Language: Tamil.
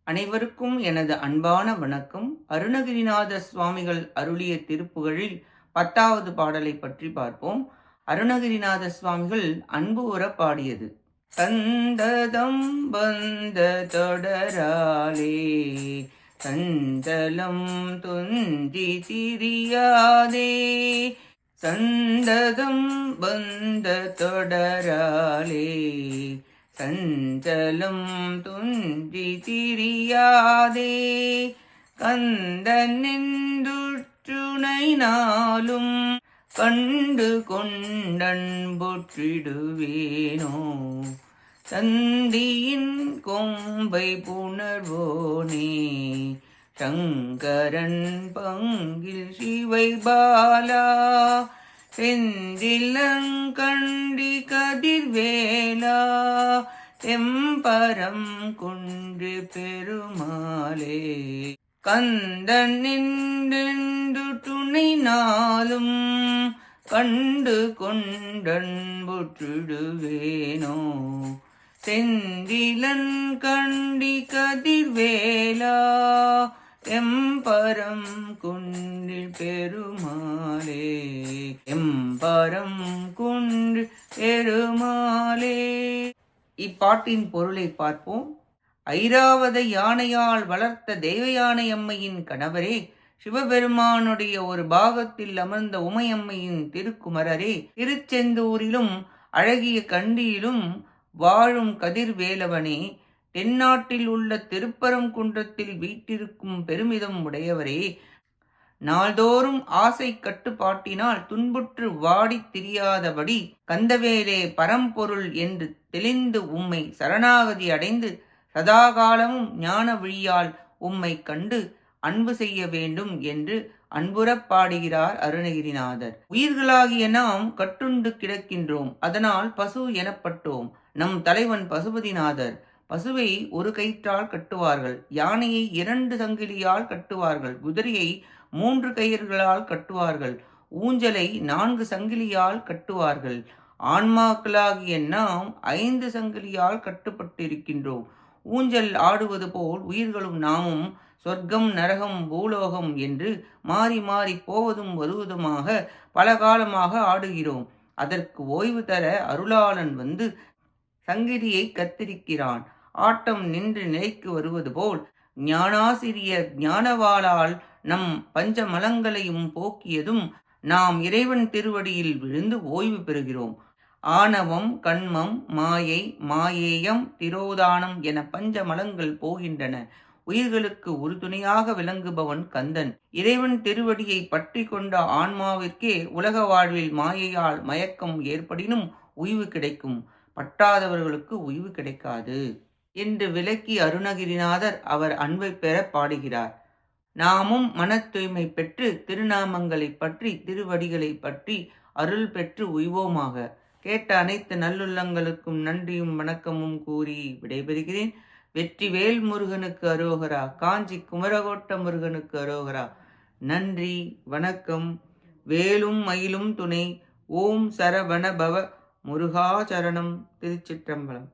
அனைவருக்கும் எனது அன்பான வணக்கம். அருணகிரிநாத சுவாமிகள் அருளிய திருப்புகழில் 10வது பாடலை பற்றி பார்ப்போம். அருணகிரிநாத சுவாமிகள் அன்பு உற பாடியது. சந்ததம் வந்த தொடராலே சஞ்சலம் துஞ்சி திரியாதே, சந்ததம் வந்த தொடராலே சஞ்சலம் துஞ்சி திரியாதே, கந்தனெந்துற்றுணை நாளும் கண்டு கொண்டன்புற்றிடுவேனோ, சந்தியின் கொம்பை புணர்வோனே சங்கரன் பங்கில் சிவை பாலா, செந்திலங்கண்டி கதிர்வேலா எம்பரம் குன்று பெருமாளே, கந்தனின்று துணை நாளும் கண்டு கொண்டன்புற்றிடுவேனோ, செந்திலன் கண்டி கதிர்வேலா எம்பரம் குன்றில் பெருமாளே, எம்பரம் குன்று பெருமாளே. இப்பாட்டின் பொருளை பார்ப்போம். ஐராவத யானையால் வளர்த்த தேவயானை அம்மையின் கணவரே, சிவபெருமானுடைய ஒரு பாகத்தில் அமர்ந்த உமையம்மையின் திருக்குமரரே, திருச்செந்தூரிலும் அழகிய கண்டியிலும் வாழும் கதிர்வேலவனே, தென்னாட்டில் உள்ள திருப்பரங்குன்றத்தில் வீற்றிருக்கும் பெருமிதம் உடையவரே, நாள்தோறும் ஆசை கட்டுப்பாட்டினால் துன்புற்று வாடித் திரியாதபடி கந்தவேலே பரம்பொருள் என்று தெளிந்து உம்மை சரணாகதி அடைந்து சதாகாலமும் ஞான விழியால் உம்மை கண்டு அன்பு செய்ய வேண்டும் என்று அன்புறப் பாடுகிறார் அருணகிரிநாதர். உயிர்களாகிய நாம் கட்டுண்டு கிடக்கின்றோம், அதனால் பசு எனப்பட்டோம். நம் தலைவன் பசுபதிநாதர். பசுவை ஒரு கயிற்றால் கட்டுவார்கள், யானையை 2 சங்கிலியால் கட்டுவார்கள், குதிரையை 3 கயிர்களால் கட்டுவார்கள், ஊஞ்சலை 4 சங்கிலியால் கட்டுவார்கள். ஆன்மாக்களாகிய நாம் 5 சங்கிலியால் கட்டுப்பட்டிருக்கின்றோம். ஊஞ்சல் ஆடுவது போல் உயிர்களும் நாமும் சொர்க்கம் நரகம் பூலோகம் என்று மாறி மாறி போவதும் வருவதுமாக பல காலமாக ஆடுகிறோம். அதற்கு ஓய்வு தர அருளாளன் வந்து சங்கிலியை கத்திருக்கிறான். ஆட்டம் நின்று நிலைக்கு வருவது போல் ஞானாசிரியர் ஞானவாளால் நம் பஞ்சமலங்களையும் போக்கியதும் நாம் இறைவன் திருவடியில் விழுந்து ஓய்வு பெறுகிறோம். ஆணவம், கண்மம், மாயை, மாயேயம், திரோதானம் என பஞ்சமலங்கள் போகின்றன. உயிர்களுக்கு உறுதுணையாக விளங்குபவன் கந்தன். இறைவன் திருவடியை பற்றி கொண்ட ஆன்மாவிற்கே உலக வாழ்வில் மாயையால் மயக்கம் ஏற்படினும் உய்வு கிடைக்கும், பட்டாதவர்களுக்கு உய்வு கிடைக்காது என்று விளக்கி அருணகிரிநாதர் அவர் அன்பை பெற பாடுகிறார். நாமும் மன தூய்மை பெற்று திருநாமங்களை பற்றி திருவடிகளை பற்றி அருள் பெற்று உய்வோமாக. கேட்ட அனைத்து நல்லுள்ளங்களுக்கும் நன்றியும் வணக்கமும் கூறி விடைபெறுகிறேன். வெற்றிவேல் முருகனுக்கு அரோகரா, காஞ்சி குமரகோட்ட முருகனுக்கு அரோகரா. நன்றி, வணக்கம். வேலும் மயிலும் துணை. ஓம் சரவண பவ முருகாச்சரணம். திருச்சிற்றம்பலம்.